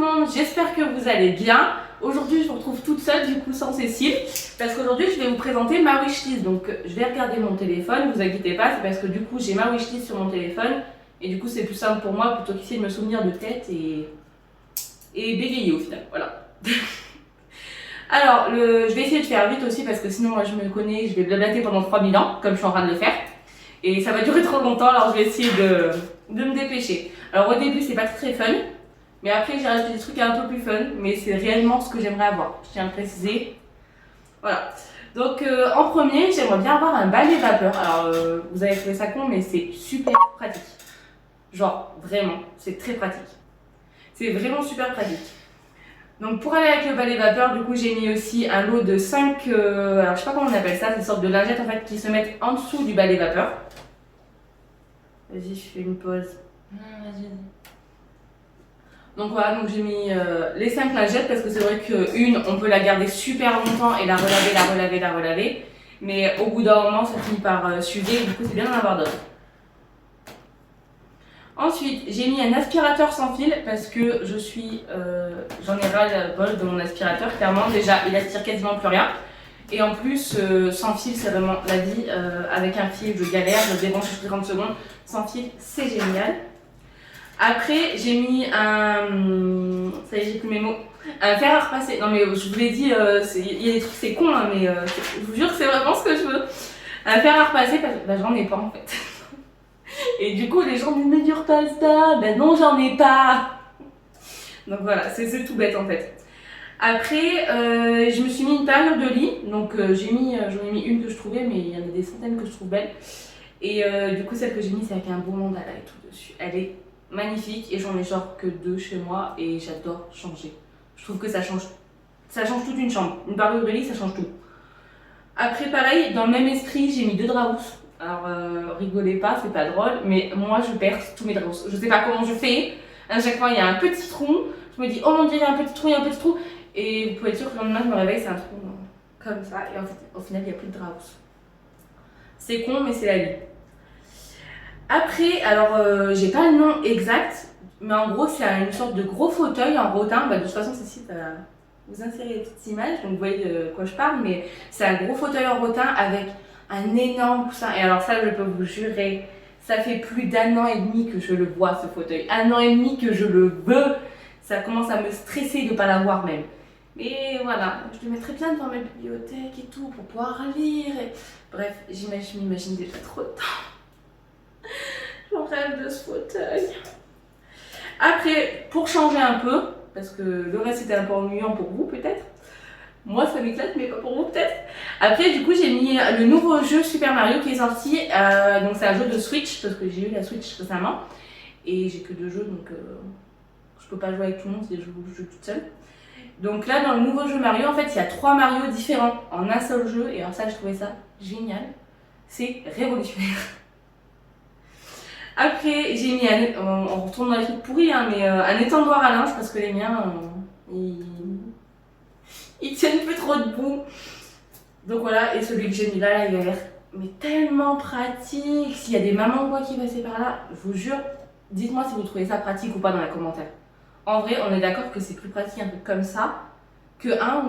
monde, j'espère que vous allez bien. Aujourd'hui je vous retrouve toute seule du coup sans Cécile parce qu'aujourd'hui je vais vous présenter ma wishlist. Donc je vais regarder mon téléphone, vous inquiétez pas, c'est parce que du coup j'ai ma wishlist sur mon téléphone et du coup c'est plus simple pour moi plutôt qu'essayer de me souvenir de tête et bégayer au final, voilà. Alors je vais essayer de faire vite aussi parce que sinon moi je me connais, je vais blablater pendant 3000 ans comme je suis en train de le faire et ça va durer trop longtemps, alors je vais essayer de me dépêcher. Alors au début c'est pas très fun, mais après j'ai rajouté des trucs un peu plus fun, mais c'est réellement ce que j'aimerais avoir, je tiens à le préciser. Voilà. Donc en premier j'aimerais bien avoir un balai vapeur. Alors vous avez trouvé ça con mais c'est super pratique. Genre vraiment, c'est très pratique. C'est vraiment super pratique. Donc pour aller avec le balai vapeur, du coup j'ai mis aussi un lot de 5, alors je sais pas comment on appelle ça, c'est une sorte de lingettes en fait qui se mettent en dessous du balai vapeur. Vas-y, je fais une pause. Vas-y. Donc voilà, donc j'ai mis les 5 lingettes parce que c'est vrai qu'une, on peut la garder super longtemps et la relaver. Mais au bout d'un moment, ça finit par s'user et du coup c'est bien d'en avoir d'autres. Ensuite, j'ai mis un aspirateur sans fil parce que j'en ai ras-le-bol de mon aspirateur. Clairement, déjà, il aspire quasiment plus rien. Et en plus, sans fil, c'est vraiment la vie. Avec un fil, je galère, je le débranche toutes 30 secondes. Sans fil, c'est génial. Après, j'ai mis un... Ça y est, j'ai plus mes mots. Un fer à repasser. Non mais je vous l'ai dit, il y a des trucs, c'est con, hein, mais je vous jure que c'est vraiment ce que je veux. Un fer à repasser, parce que j'en ai pas en fait. Et du coup, les gens me disent, mais tu repasses ça. Ben non, j'en ai pas. Donc voilà, c'est tout bête en fait. Après, je me suis mis une parure de lit. Donc j'en ai mis une que je trouvais, mais il y en a des centaines que je trouve belles. Et du coup, celle que j'ai mise, c'est avec un beau mandala et tout dessus. Elle est magnifique et j'en ai genre que 2 chez moi et j'adore changer. Je trouve que ça change toute une chambre. Une parure de lit, ça change tout. Après, pareil, dans le même esprit, j'ai mis 2 draps. Alors, rigolez pas, c'est pas drôle, mais moi je perce tous mes draps. Je sais pas comment je fais. À chaque fois, il y a un petit trou. Je me dis, oh mon dieu, il y a un petit trou, il y a un petit trou. Et vous pouvez être sûr que le lendemain, je me réveille, c'est un trou comme ça. Et en fait, au final, il n'y a plus de draps. C'est con, mais c'est la vie. Après, alors, j'ai pas le nom exact, mais en gros, c'est une sorte de gros fauteuil en rotin. Bah, de toute façon, ceci, vous insérez les petites images, donc vous voyez de quoi je parle, mais c'est un gros fauteuil en rotin avec un énorme coussin. Et alors ça, je peux vous jurer, ça fait plus d'1 an et demi que je le vois, ce fauteuil. 1 an et demi que je le veux. Ça commence à me stresser de ne pas l'avoir même. Mais voilà, je le mettrais bien devant ma bibliothèque et tout pour pouvoir lire. Bref, je m'imagine déjà trop de temps. J'en rêve de ce fauteuil. Après, pour changer un peu, parce que le reste c'était un peu ennuyant pour vous peut-être. Moi ça m'éclate, mais pas pour vous peut-être. Après, du coup, j'ai mis le nouveau jeu Super Mario qui est sorti. Donc c'est un jeu de Switch, parce que j'ai eu la Switch récemment. Et j'ai que 2 jeux, donc je peux pas jouer avec tout le monde, je joue toute seule. Donc là, dans le nouveau jeu Mario, en fait, il y a 3 Mario différents en un seul jeu. Et alors ça, je trouvais ça génial. C'est révolutionnaire. Après, j'ai mis on retourne dans les trucs pourris, hein, mais un étendoir à linge parce que les miens, ils tiennent plus trop debout. Donc voilà, et celui que j'ai mis là, il a l'air mais tellement pratique. S'il y a des mamans quoi qui passaient par là, je vous jure, dites-moi si vous trouvez ça pratique ou pas dans les commentaires. En vrai, on est d'accord que c'est plus pratique un peu comme ça que un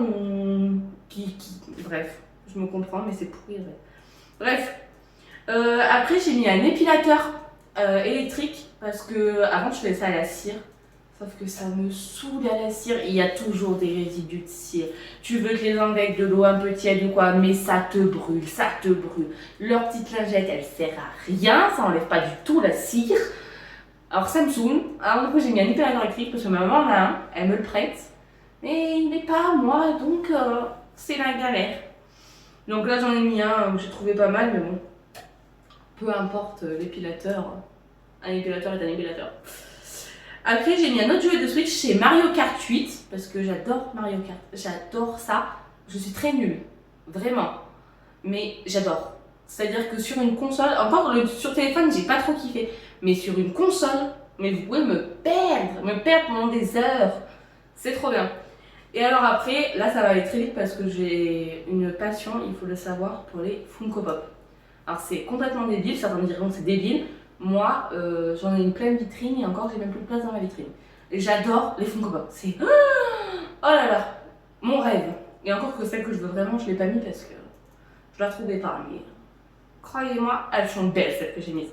bref, je me comprends, mais c'est pourri. Bref, après j'ai mis un épilateur électrique parce que avant je faisais ça à la cire, sauf que ça me saoule à la cire. Il y a toujours des résidus de cire. Tu veux que les enlève avec de l'eau un peu tiède ou quoi, mais ça te brûle, ça te brûle. Leur petite lingette, elle sert à rien, ça enlève pas du tout la cire. Alors ça me saoule. Alors du coup j'ai mis un épilateur électrique parce que ma maman en a un, elle me le prête, mais il n'est pas à moi, donc c'est la galère. Donc là j'en ai mis un que j'ai trouvé pas mal, mais bon, peu importe l'épilateur, un épilateur est un épilateur. Après j'ai mis un autre jouet de Switch, c'est Mario Kart 8, parce que j'adore Mario Kart, j'adore ça. Je suis très nulle, vraiment, mais j'adore. C'est-à-dire que sur une console, encore sur téléphone j'ai pas trop kiffé, mais sur une console, mais vous pouvez me perdre pendant des heures. C'est trop bien. Et alors après, là ça va aller très vite parce que j'ai une passion, il faut le savoir, pour les Funko Pop. Alors c'est complètement débile, certains me diront que c'est débile. Moi, j'en ai une pleine vitrine et encore j'ai même plus de place dans ma vitrine. Et j'adore les Funko Pop. C'est... Oh là là, mon rêve. Et encore que celle que je veux vraiment, je l'ai pas mis parce que je la trouvais pas. Mais croyez-moi, elles sont belles celles que j'ai mises.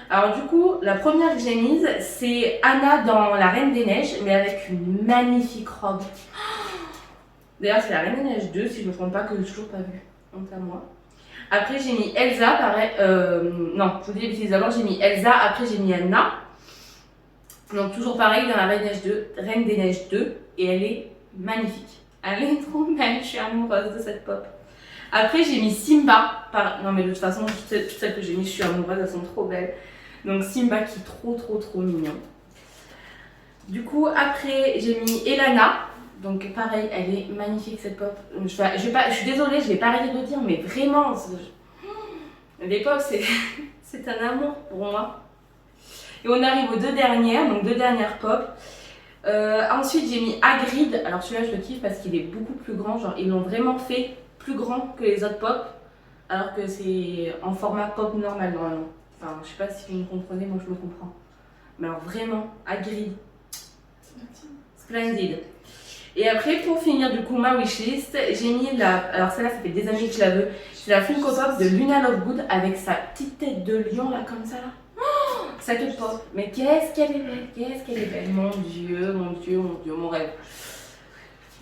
Alors du coup, la première que j'ai mise, c'est Anna dans La Reine des Neiges, mais avec une magnifique robe. D'ailleurs, c'est La Reine des Neiges 2, si je ne me trompe pas, que je n'ai toujours pas vue. Honte à moi. Après, j'ai mis Elsa, pareil. Non, je vous dis des bêtises. D'abord, j'ai mis Elsa, après, j'ai mis Anna. Donc, toujours pareil dans La Reine des Neiges 2, et elle est magnifique. Elle est trop belle, je suis amoureuse de cette pop. Après, j'ai mis Simba. Non, mais de toute façon, toutes celles que j'ai mis, je suis amoureuse, elles sont trop belles. Donc, Simba qui est trop mignon. Du coup, après, j'ai mis Elana. Donc, pareil, elle est magnifique cette pop. Je suis désolée, je vais pas arrêter de le dire, mais vraiment, les pop, c'est un amour pour moi. Et on arrive aux deux dernières, donc deux dernières pop. Ensuite, j'ai mis Hagrid. Alors, celui-là, je le kiffe parce qu'il est beaucoup plus grand. Genre, ils l'ont vraiment fait plus grand que les autres pop. Alors que c'est en format pop normal, normalement. Enfin, je sais pas si vous me comprenez, moi je me comprends. Mais alors, vraiment, Hagrid. Splendid. Et après, pour finir, du coup, ma wishlist, j'ai mis la. Alors, celle-là, ça fait des années que je la veux. C'est la Funko Pop de Luna Lovegood avec sa petite tête de lion, là, comme ça, là. Ça te pop. Mais qu'est-ce qu'elle est belle, qu'est-ce qu'elle est belle. Mon Dieu, mon rêve.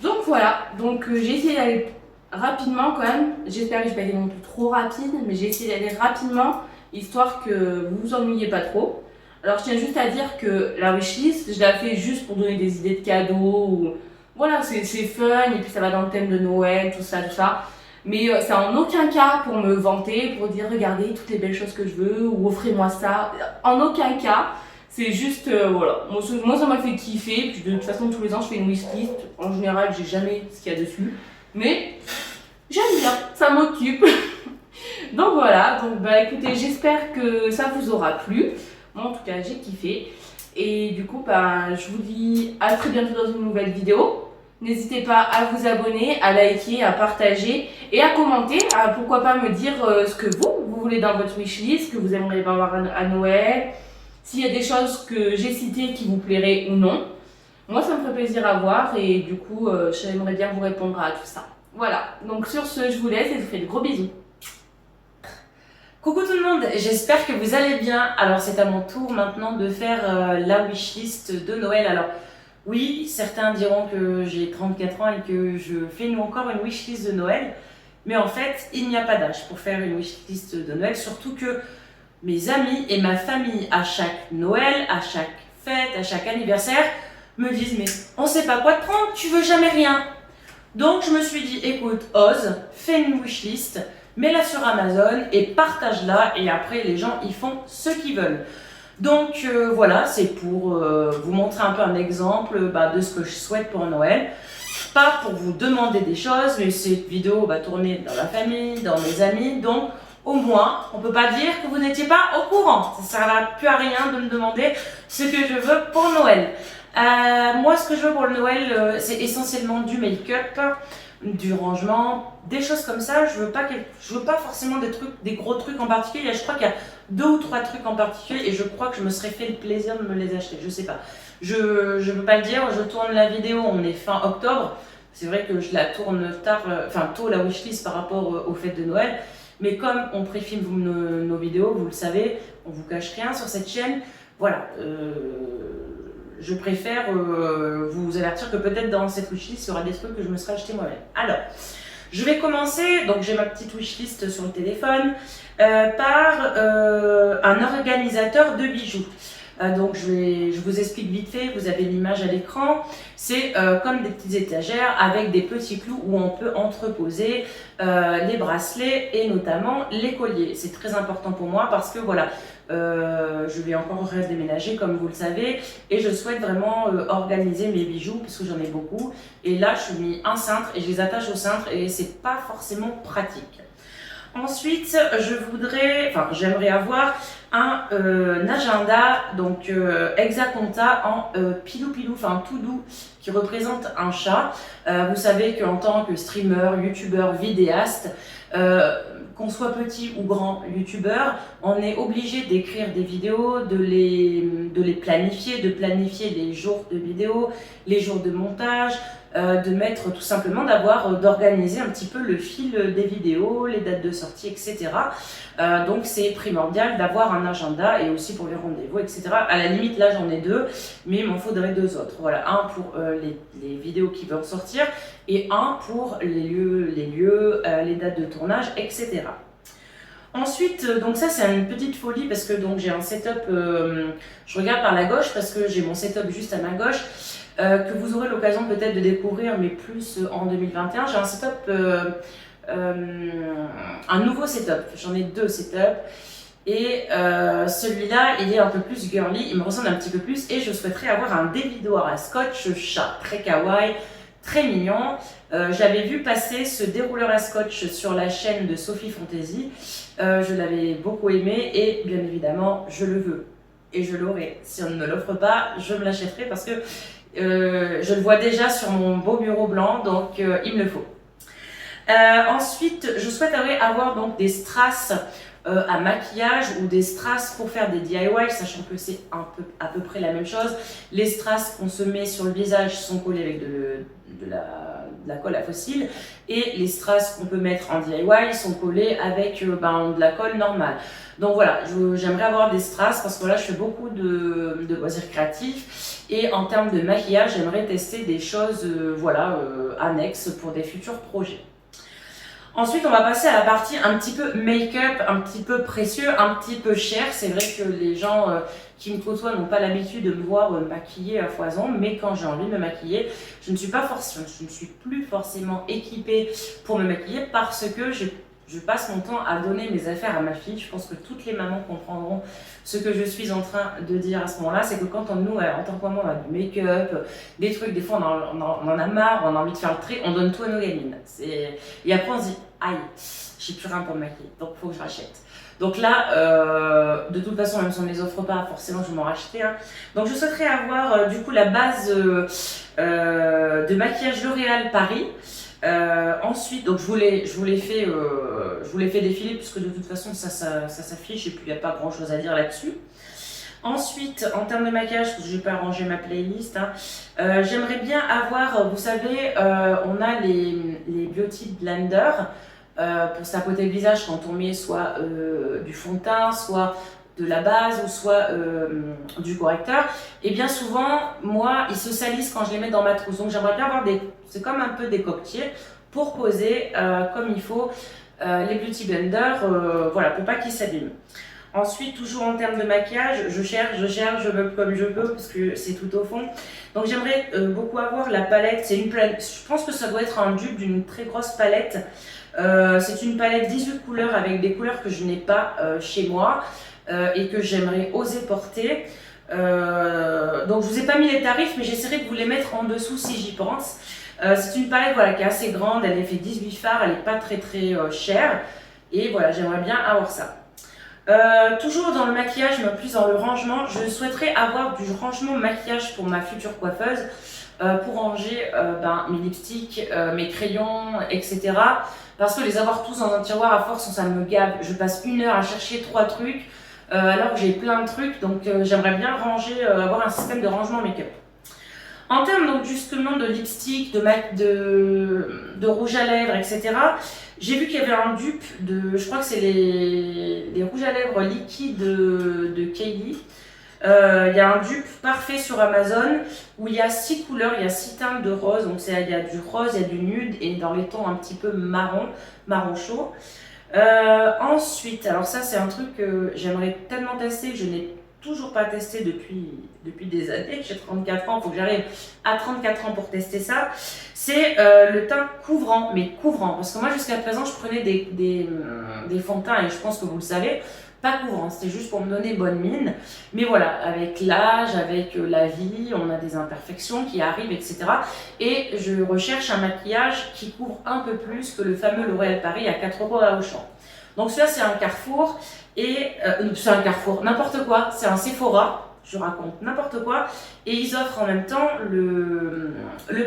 Donc voilà, donc j'ai essayé d'aller rapidement quand même. J'espère que je vais pas été non plus trop rapide, mais j'ai essayé d'aller rapidement, histoire que vous vous ennuyiez pas trop. Alors je tiens juste à dire que la wishlist, je l'ai fait juste pour donner des idées de cadeaux. Ou... Voilà, c'est fun, et puis ça va dans le thème de Noël, tout ça. Mais c'est en aucun cas pour me vanter, pour dire regardez toutes les belles choses que je veux, ou offrez-moi ça. En aucun cas. C'est juste, voilà, moi ça m'a fait kiffer, puis de toute façon tous les ans je fais une wishlist, en général j'ai jamais ce qu'il y a dessus, mais j'aime bien, ça m'occupe. Donc voilà, donc bah écoutez, j'espère que ça vous aura plu, moi en tout cas j'ai kiffé, et du coup bah, je vous dis à très bientôt dans une nouvelle vidéo. N'hésitez pas à vous abonner, à liker, à partager et à commenter, à pourquoi pas me dire ce que vous voulez dans votre wishlist, ce que vous aimeriez avoir à Noël. S'il y a des choses que j'ai citées qui vous plairaient ou non, moi ça me ferait plaisir à voir et du coup j'aimerais bien vous répondre à tout ça. Voilà, donc sur ce je vous laisse et je vous fais de gros bisous. Coucou tout le monde, j'espère que vous allez bien. Alors c'est à mon tour maintenant de faire la wishlist de Noël. Alors oui, certains diront que j'ai 34 ans et que je fais encore une wishlist de Noël. Mais en fait, il n'y a pas d'âge pour faire une wishlist de Noël, surtout que mes amis et ma famille, à chaque Noël, à chaque fête, à chaque anniversaire, me disent « Mais on sait pas quoi te prendre, tu veux jamais rien !» Donc je me suis dit « Écoute, ose, fais une wishlist, mets-la sur Amazon et partage-la et après les gens ils font ce qu'ils veulent. » Donc voilà, c'est pour vous montrer un peu un exemple de ce que je souhaite pour Noël. Pas pour vous demander des choses, mais cette vidéo va tourner dans la famille, dans mes amis, donc au moins, on ne peut pas dire que vous n'étiez pas au courant. Ça ne sert plus à rien de me demander ce que je veux pour Noël. Moi, ce que je veux pour le Noël, c'est essentiellement du make-up, du rangement, des choses comme ça. Je veux pas forcément des gros trucs en particulier. Je crois qu'il y a 2 ou 3 trucs en particulier et je crois que je me serais fait le plaisir de me les acheter. Je sais pas. Je ne peux pas le dire. Je tourne la vidéo, on est fin octobre. C'est vrai que je la tourne tôt la wishlist par rapport aux fêtes de Noël. Mais comme on préfilme nos vidéos, vous le savez, on vous cache rien sur cette chaîne. Voilà, je préfère vous avertir que peut-être dans cette wishlist, il y aura des trucs que je me serais acheté moi-même. Alors, je vais commencer, donc j'ai ma petite wishlist sur le téléphone, par un organisateur de bijoux. Donc je vous explique vite fait, vous avez l'image à l'écran, c'est comme des petites étagères avec des petits clous où on peut entreposer les bracelets et notamment les colliers. C'est très important pour moi parce que voilà, je vais encore déménager comme vous le savez et je souhaite vraiment organiser mes bijoux parce que j'en ai beaucoup. Et là je suis mis un cintre et je les attache au cintre et c'est pas forcément pratique. Ensuite, j'aimerais avoir un agenda, donc Exaconta en pilou, enfin tout doux, qui représente un chat. Vous savez qu'en tant que streamer, youtubeur, vidéaste, qu'on soit petit ou grand youtubeur, on est obligé d'écrire des vidéos, de les planifier, de planifier les jours de vidéos, les jours de montage, de mettre tout simplement, d'organiser un petit peu le fil des vidéos, les dates de sortie, etc. Donc c'est primordial d'avoir un agenda et aussi pour les rendez-vous, etc. À la limite, là j'en ai 2, mais il m'en faudrait 2 autres. Voilà, un pour les vidéos qui vont sortir et un pour les lieux, les dates de tournage, etc. Ensuite, donc ça c'est une petite folie parce que donc j'ai un setup, je regarde par la gauche parce que j'ai mon setup juste à ma gauche, que vous aurez l'occasion peut-être de découvrir, mais plus en 2021. J'ai un setup, un nouveau setup, j'en ai 2 setups. Et celui-là, il est un peu plus girly, il me ressemble un petit peu plus et je souhaiterais avoir un dévidoir à scotch chat, très kawaii, très mignon. J'avais vu passer ce dérouleur à scotch sur la chaîne de Sophie Fantasy. Je l'avais beaucoup aimé et bien évidemment, je le veux et je l'aurai. Si on ne me l'offre pas, je me l'achèterai parce que je le vois déjà sur mon beau bureau blanc, donc il me le faut. Ensuite, je souhaiterais avoir donc des strass à maquillage ou des strass pour faire des DIY, sachant que c'est à peu près la même chose. Les strass qu'on se met sur le visage sont collés avec de la colle à fossile et les strass qu'on peut mettre en DIY sont collés avec de la colle normale. Donc voilà, j'aimerais avoir des strass parce que là je fais beaucoup de loisirs créatifs et en termes de maquillage, j'aimerais tester des choses annexes pour des futurs projets. Ensuite, on va passer à la partie un petit peu make-up, un petit peu précieux, un petit peu cher. C'est vrai que les gens qui me côtoient n'ont pas l'habitude de me voir maquiller à foison, mais quand j'ai envie de me maquiller, je ne suis plus forcément équipée pour me maquiller parce que je passe mon temps à donner mes affaires à ma fille. Je pense que toutes les mamans comprendront ce que je suis en train de dire à ce moment-là. C'est que quand nous, en tant que maman, on a du make-up, des trucs, des fois on en a marre, on a envie de faire le tri, on donne tout à nos gamines. Et après on se dit, aïe, j'ai plus rien pour me maquiller, donc il faut que je rachète. Donc là, de toute façon, même si on ne les offre pas, forcément je vais m'en racheter. Donc je souhaiterais avoir du coup la base de maquillage L'Oréal Paris. Ensuite, donc je vous l'ai fait défiler puisque de toute façon ça s'affiche et puis il n'y a pas grand chose à dire là-dessus. Ensuite, en termes de maquillage, parce que je n'ai pas rangé ma playlist, j'aimerais bien avoir, vous savez, on a les Beauty Blender pour tapoter le visage quand on met soit du fond de teint, soit de la base ou soit du correcteur. Et bien souvent, moi, ils se salissent quand je les mets dans ma trousse. Donc j'aimerais bien avoir c'est comme un peu des coquetiers pour poser comme il faut les Beauty Blender, pour pas qu'ils s'abîment. Ensuite, toujours en termes de maquillage, je cherche, je meuble comme je peux parce que c'est tout au fond. Donc j'aimerais beaucoup avoir la palette. Je pense que ça doit être un dupe d'une très grosse palette. C'est une palette 18 couleurs avec des couleurs que je n'ai pas chez moi et que j'aimerais oser porter. Donc je vous ai pas mis les tarifs, mais j'essaierai de vous les mettre en dessous si j'y pense. C'est une palette qui est assez grande, elle est fait 18 fards, elle n'est pas très chère. Et voilà, j'aimerais bien avoir ça. Toujours dans le maquillage, mais plus dans le rangement, je souhaiterais avoir du rangement maquillage pour ma future coiffeuse, pour ranger mes lipsticks, mes crayons, etc. Parce que les avoir tous dans un tiroir, à force, ça me gave. Je passe 1 heure à chercher 3 trucs, alors que j'ai plein de trucs, donc j'aimerais bien ranger, avoir un système de rangement make-up. En termes donc justement de lipstick, de rouge à lèvres, etc., j'ai vu qu'il y avait un dupe je crois que c'est les rouges à lèvres liquides de Kylie. Il y a un dupe parfait sur Amazon où il y a 6 couleurs, il y a 6 teintes de rose. Donc il y a du rose, il y a du nude et dans les tons un petit peu marron chaud. Ensuite, alors ça c'est un truc que j'aimerais tellement tester que je n'ai toujours pas testé depuis des années. J'ai 34 ans, il faut que j'arrive à 34 ans pour tester ça. C'est le teint couvrant, mais couvrant. Parce que moi jusqu'à présent je prenais des fonds de teint et je pense que vous le savez, pas couvrant, c'était juste pour me donner bonne mine. Mais voilà, avec l'âge, avec la vie, on a des imperfections qui arrivent, etc. Et je recherche un maquillage qui couvre un peu plus que le fameux L'Oréal Paris à 4 € à Auchan. Donc celui-là c'est un Carrefour, et c'est un Carrefour, n'importe quoi, c'est un Sephora. je raconte n'importe quoi. Et ils offrent en même temps le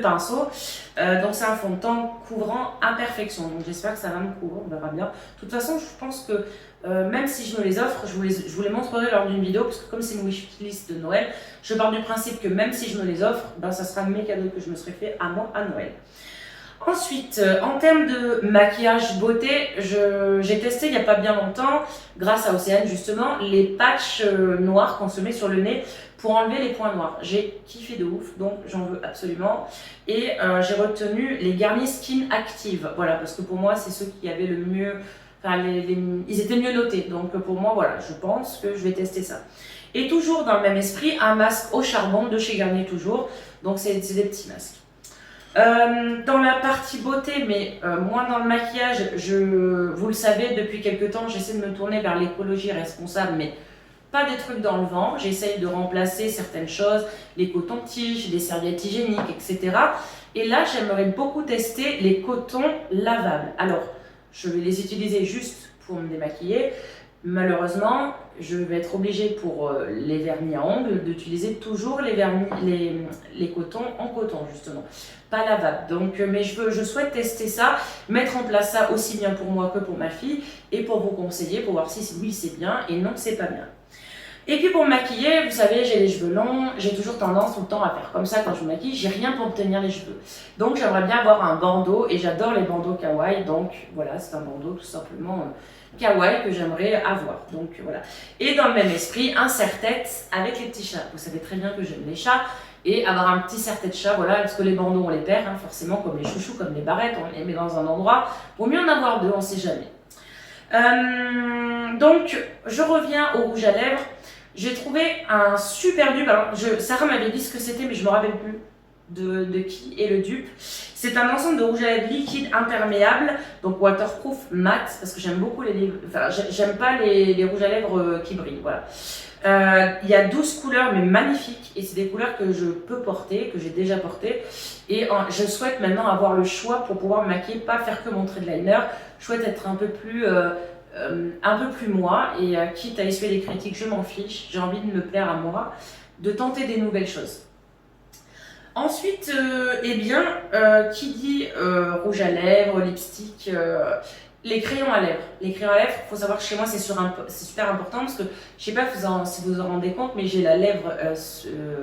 pinceau. Donc c'est un fond de teint couvrant imperfection. Donc j'espère que ça va me couvrir, on verra bien. De toute façon, je pense que même si je me les offre, je vous les montrerai lors d'une vidéo, parce que comme c'est une wishlist de Noël, je pars du principe que même si je me les offre, ben, ça sera mes cadeaux que je me serai fait à moi à Noël. Ensuite, en termes de maquillage beauté, j'ai testé il n'y a pas bien longtemps, grâce à Océane justement, les patchs noirs qu'on se met sur le nez pour enlever les points noirs. J'ai kiffé de ouf, donc j'en veux absolument. Et j'ai retenu les Garnier Skin Active, voilà, parce que pour moi, c'est ceux qui avaient le mieux, enfin, ils étaient mieux notés. Donc pour moi, voilà, je pense que je vais tester ça. Et toujours dans le même esprit, un masque au charbon de chez Garnier toujours, donc c'est des petits masques. Dans la partie beauté, mais moins dans le maquillage, vous le savez, depuis quelques temps, j'essaie de me tourner vers l'écologie responsable, mais pas des trucs dans le vent. J'essaye de remplacer certaines choses, les cotons-tiges, les serviettes hygiéniques, etc. Et là, j'aimerais beaucoup tester les cotons lavables. Alors, je vais les utiliser juste pour me démaquiller. Malheureusement, je vais être obligée pour les vernis à ongles d'utiliser toujours les cotons en coton justement, pas lavables. Donc, mais je souhaite tester ça, mettre en place ça aussi bien pour moi que pour ma fille et pour vous conseiller, pour voir si oui c'est bien et non c'est pas bien. Et puis pour me maquiller, vous savez, j'ai les cheveux longs, j'ai toujours tendance tout le temps à faire comme ça quand je me maquille, j'ai rien pour me tenir les cheveux. Donc j'aimerais bien avoir un bandeau et j'adore les bandeaux kawaii, donc voilà, c'est un bandeau tout simplement kawaii que j'aimerais avoir. Donc voilà. Et dans le même esprit, un serre-tête avec les petits chats. Vous savez très bien que j'aime les chats et avoir un petit serre-tête chat, voilà, parce que les bandeaux on les perd, hein, forcément, comme les chouchous, comme les barrettes, on les met dans un endroit. Vaut mieux en avoir deux, on sait jamais. Donc je reviens au rouge à lèvres. J'ai trouvé un super dupe. Alors, Sarah m'avait dit ce que c'était, mais je ne me rappelle plus de qui est le dupe. C'est un ensemble de rouge à lèvres liquide imperméable, donc waterproof mat, parce que j'aime beaucoup j'aime pas les rouges à lèvres qui brillent. Voilà. Il y a 12 couleurs, mais magnifiques, et c'est des couleurs que je peux porter, que j'ai déjà portées. Et je souhaite maintenant avoir le choix pour pouvoir me maquiller, pas faire que mon trait de liner. Je souhaite être un peu plus moi, et quitte à essuyer les critiques, je m'en fiche, j'ai envie de me plaire à moi, de tenter des nouvelles choses. Ensuite, eh bien, qui dit rouge à lèvres, lipstick, les crayons à lèvres. Les crayons à lèvres, il faut savoir que chez moi c'est super important parce que je sais pas si vous vous en rendez compte, mais j'ai la lèvre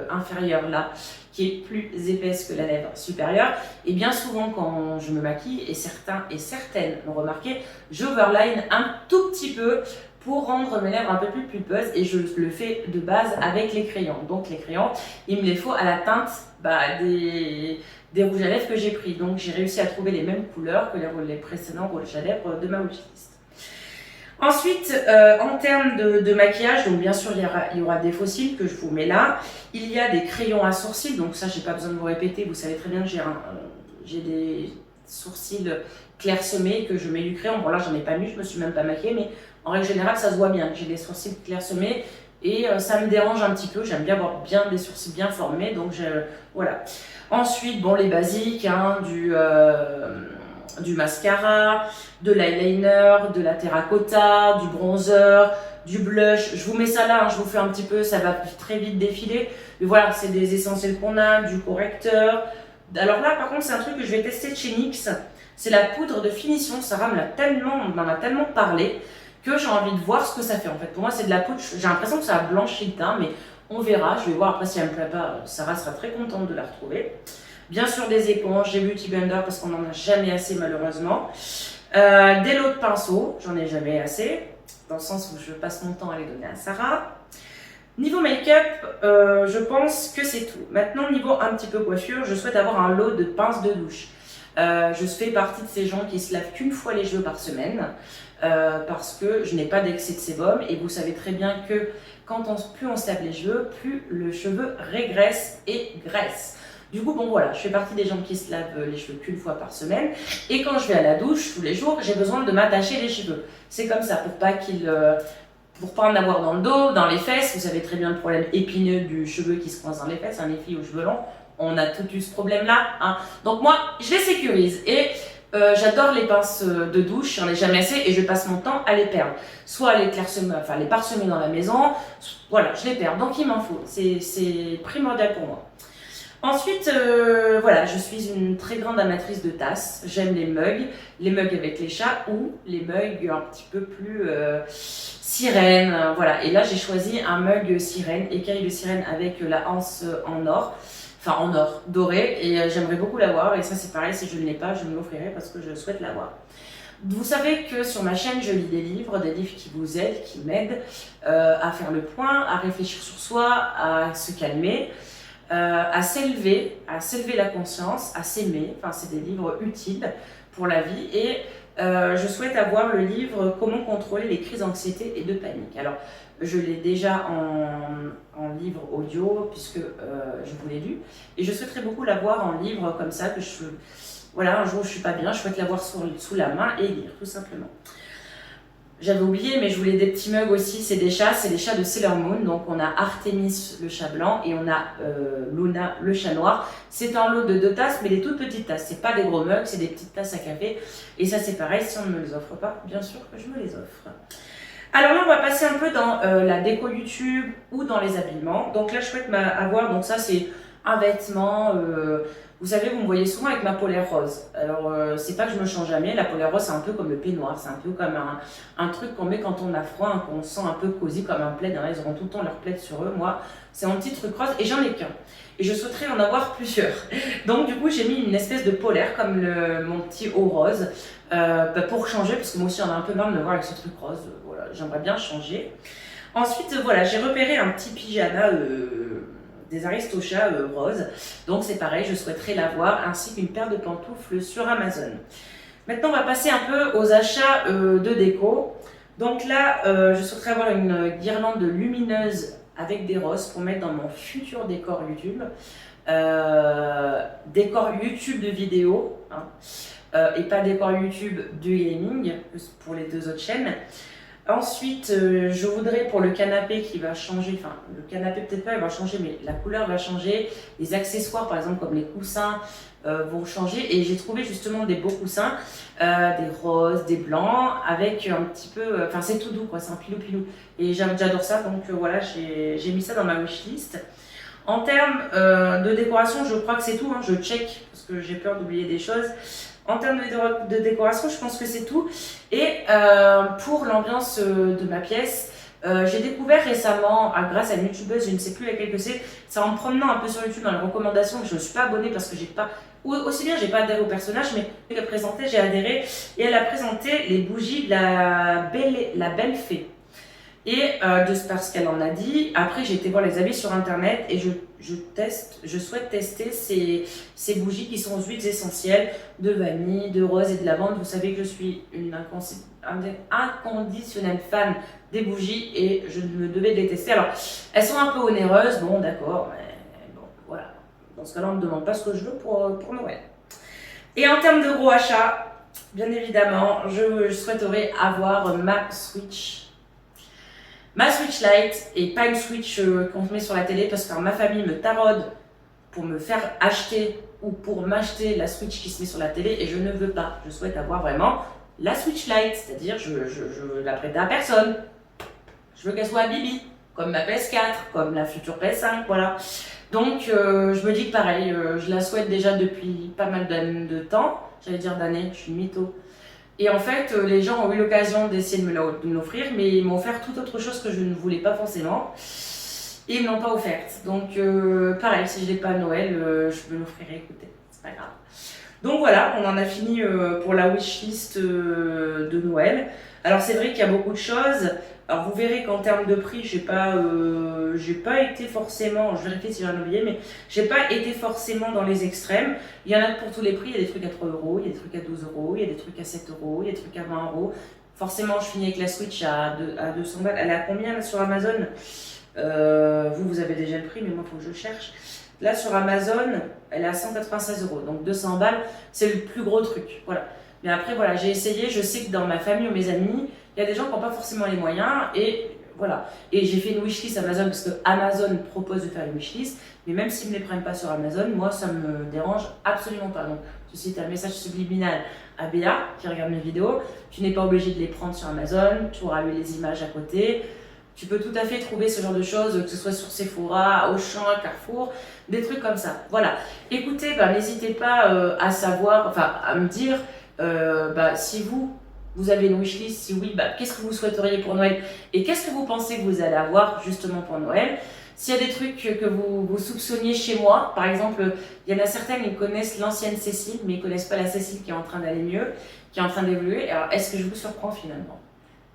inférieure là qui est plus épaisse que la lèvre supérieure. Et bien souvent quand je me maquille, et certains et certaines l'ont remarqué, j'overline un tout petit peu pour rendre mes lèvres un peu plus pulpeuses, et je le fais de base avec les crayons. Donc les crayons, il me les faut à la teinte des rouges à lèvres que j'ai pris. Donc j'ai réussi à trouver les mêmes couleurs que les précédents rouges à lèvres de ma wishlist. Ensuite, en termes de maquillage, donc bien sûr il y aura des faux cils que je vous mets là. Il y a des crayons à sourcils, donc ça j'ai pas besoin de vous répéter, vous savez très bien que j'ai des sourcils clairsemés, que je mets du crayon. Bon là j'en ai pas mis, je me suis même pas maquillée, mais en règle générale ça se voit bien que j'ai des sourcils clairsemés. Et ça me dérange un petit peu, j'aime bien avoir des sourcils bien formés, donc voilà. Ensuite, bon, les basiques, hein, du mascara, de l'eyeliner, de la terracotta, du bronzer, du blush. Je vous mets ça là, hein, je vous fais un petit peu, ça va très vite défiler. Mais voilà, c'est des essentiels qu'on a, du correcteur. Alors là, par contre, c'est un truc que je vais tester de chez NYX. C'est la poudre de finition, Sarah m'en a tellement parlé que j'ai envie de voir ce que ça fait. En fait, pour moi, c'est de la poudre. J'ai l'impression que ça a blanchi le teint, mais on verra. Je vais voir après si elle me plaît pas. Sarah sera très contente de la retrouver. Bien sûr, des éponges, j'ai Beauty Blender parce qu'on n'en a jamais assez malheureusement. Des lots de pinceaux, j'en ai jamais assez, dans le sens où je passe mon temps à les donner à Sarah. Niveau make-up, je pense que c'est tout. Maintenant, niveau un petit peu coiffure, je souhaite avoir un lot de pinces de douche. Je fais partie de ces gens qui se lavent qu'une fois les cheveux par semaine. Parce que je n'ai pas d'excès de sébum, et vous savez très bien que plus on se lave les cheveux, plus le cheveu régresse et graisse. Du coup, bon voilà, je fais partie des gens qui se lavent les cheveux qu'une fois par semaine, et quand je vais à la douche tous les jours, j'ai besoin de m'attacher les cheveux. C'est comme ça, pour pas en avoir dans le dos, dans les fesses. Vous savez très bien le problème épineux du cheveu qui se coince dans les fesses, les filles aux cheveux longs, on a tout eu ce problème-là. Hein. Donc moi, je les sécurise, et J'adore les pinces de douche, j'en ai jamais assez et je passe mon temps à les perdre. Soit à les clairsemer, enfin les parsemer dans la maison, voilà, je les perds, donc il m'en faut, c'est primordial pour moi. Ensuite, voilà, je suis une très grande amatrice de tasses. J'aime les mugs avec les chats ou les mugs un petit peu plus sirène. Voilà, et là j'ai choisi un mug sirène, écaille de sirène avec la anse en or, enfin en or doré, et j'aimerais beaucoup l'avoir. Et ça c'est pareil, si je ne l'ai pas, je me l'offrirai parce que je souhaite l'avoir. Vous savez que sur ma chaîne, je lis des livres qui vous aident, qui m'aident à faire le point, à réfléchir sur soi, à se calmer. À s'élever la conscience, à s'aimer. Enfin, c'est des livres utiles pour la vie. Et je souhaite avoir le livre Comment contrôler les crises d'anxiété et de panique. Alors, je l'ai déjà en livre audio puisque je vous l'ai lu. Et je souhaiterais beaucoup l'avoir en livre comme ça, voilà, un jour où je suis pas bien, je souhaite l'avoir sous la main et lire, tout simplement. J'avais oublié, mais je voulais des petits mugs aussi. C'est des chats de Sailor Moon. Donc on a Artemis, le chat blanc, et on a Luna, le chat noir. C'est un lot de 2 tasses, mais des toutes petites tasses. C'est pas des gros mugs, c'est des petites tasses à café. Et ça c'est pareil, si on ne me les offre pas, bien sûr que je me les offre. Alors là, on va passer un peu dans la déco YouTube ou dans les habillements. Donc là, je souhaite avoir, donc ça c'est un vêtement. Vous savez, vous me voyez souvent avec ma polaire rose. Alors, c'est pas que je me change jamais. La polaire rose, c'est un peu comme le peignoir. C'est un peu comme un truc qu'on met quand on a froid, hein, qu'on sent un peu cosy, comme un plaid. Hein. Ils auront tout le temps leur plaid sur eux. Moi, c'est mon petit truc rose et j'en ai qu'un. Et je souhaiterais en avoir plusieurs. Donc, du coup, j'ai mis une espèce de polaire comme mon petit haut rose pour changer, parce que moi aussi, j'en ai un peu marre de me voir avec ce truc rose. Voilà, j'aimerais bien changer. Ensuite, voilà, j'ai repéré un petit pyjama des Aristochats roses. Donc c'est pareil, je souhaiterais l'avoir, ainsi qu'une paire de pantoufles sur Amazon. Maintenant, on va passer un peu aux achats de déco. Donc là, je souhaiterais avoir une guirlande lumineuse avec des roses pour mettre dans mon futur décor YouTube. Décor YouTube de vidéo, hein, et pas décor YouTube du gaming, pour les 2 autres chaînes. Ensuite, je voudrais pour le canapé qui va changer, enfin le canapé peut-être pas, il va changer, mais la couleur va changer. Les accessoires par exemple comme les coussins vont changer. Et j'ai trouvé justement des beaux coussins, des roses, des blancs, avec un petit peu, enfin c'est tout doux quoi, c'est un pilou-pilou. Et j'adore ça, donc voilà, j'ai mis ça dans ma wishlist. En termes de décoration, je crois que c'est tout, hein, je check parce que j'ai peur d'oublier des choses. En termes de décoration, je pense que c'est tout. Et pour l'ambiance de ma pièce, j'ai découvert récemment, grâce à une youtubeuse, je ne sais plus laquelle que c'est en me promenant un peu sur YouTube dans les recommandations, je ne me suis pas abonnée parce que j'ai pas, ou aussi bien j'ai pas adhéré au personnage, mais elle a présenté, j'ai adhéré, et elle a présenté les bougies de la belle fée. Et de ce qu'elle en a dit, après j'ai été voir les avis sur internet et je souhaite tester ces bougies qui sont aux huiles essentielles de vanille, de rose et de lavande. Vous savez que je suis une inconditionnelle fan des bougies et je me devais de les tester. Alors elles sont un peu onéreuses, bon d'accord, mais bon voilà. Dans ce cas-là on ne me demande pas ce que je veux pour Noël. Et en termes de gros achats, bien évidemment, je souhaiterais avoir ma Switch. Ma Switch Lite, et pas une Switch qu'on met sur la télé parce que ma famille me taraude pour me faire acheter ou pour m'acheter la Switch qui se met sur la télé et je ne veux pas. Je souhaite avoir vraiment la Switch Lite, c'est-à-dire je veux la prêter à personne. Je veux qu'elle soit à Bibi, comme ma PS4, comme la future PS5, voilà. Donc je me dis que pareil, je la souhaite déjà depuis pas mal de temps, j'allais dire d'années, je suis mytho. Et en fait, les gens ont eu l'occasion d'essayer de me l'offrir, mais ils m'ont offert toute autre chose que je ne voulais pas forcément. Et ils ne l'ont pas offerte. Donc, pareil, si je ne l'ai pas à Noël, je me l'offrirai, écoutez, c'est pas grave. Donc voilà, on en a fini pour la wishlist de Noël. Alors c'est vrai qu'il y a beaucoup de choses. Alors vous verrez qu'en termes de prix, j'ai pas été forcément, je vérifie si j'en ai oublié, mais j'ai pas été forcément dans les extrêmes. Il y en a pour tous les prix, il y a des trucs à 3 euros, il y a des trucs à 12 euros, il y a des trucs à 7 euros, il y a des trucs à 20 euros. Forcément, je finis avec la Switch à 200 balles. Elle est à combien là, sur Amazon? Vous avez déjà le prix, mais moi, il faut que je cherche. Là, sur Amazon, elle est à 196 euros. Donc 200 balles, c'est le plus gros truc. Voilà. Mais après, voilà, j'ai essayé. Je sais que dans ma famille ou mes amis, il y a des gens qui n'ont pas forcément les moyens. Et voilà. Et j'ai fait une wishlist Amazon parce que Amazon propose de faire une wishlist, mais même s'ils ne les prennent pas sur Amazon, moi ça me dérange absolument pas. Donc ceci est un message subliminal à Béa qui regarde mes vidéos. Tu n'es pas obligé de les prendre sur Amazon, tu auras eu les images à côté. Tu peux tout à fait trouver ce genre de choses, que ce soit sur Sephora, Auchan, Carrefour, des trucs comme ça. Voilà. Écoutez, n'hésitez pas à savoir, enfin à me dire si vous avez une wishlist, si oui, qu'est-ce que vous souhaiteriez pour Noël et qu'est-ce que vous pensez que vous allez avoir justement pour Noël. S'il y a des trucs que vous soupçonniez chez moi, par exemple, il y en a certains qui connaissent l'ancienne Cécile, mais ils ne connaissent pas la Cécile qui est en train d'aller mieux, qui est en train d'évoluer. Alors, est-ce que je vous surprends finalement?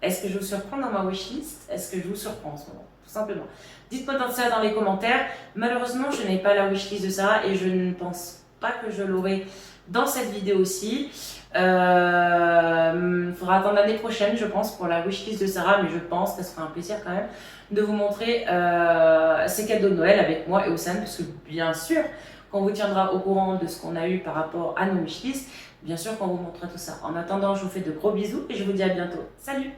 Est-ce que je vous surprends dans ma wishlist? Est-ce que je vous surprends en ce moment? Tout simplement. Dites-moi ça dans les commentaires. Malheureusement, je n'ai pas la wishlist de Sarah et je ne pense pas que je l'aurai dans cette vidéo aussi. Il faudra attendre l'année prochaine, je pense, pour la wishlist de Sarah, mais je pense que ça sera un plaisir quand même de vous montrer ces cadeaux de Noël avec moi et Oussane, parce que bien sûr, qu'on vous tiendra au courant de ce qu'on a eu par rapport à nos wishlists, bien sûr qu'on vous montrera tout ça. En attendant, je vous fais de gros bisous et je vous dis à bientôt. Salut!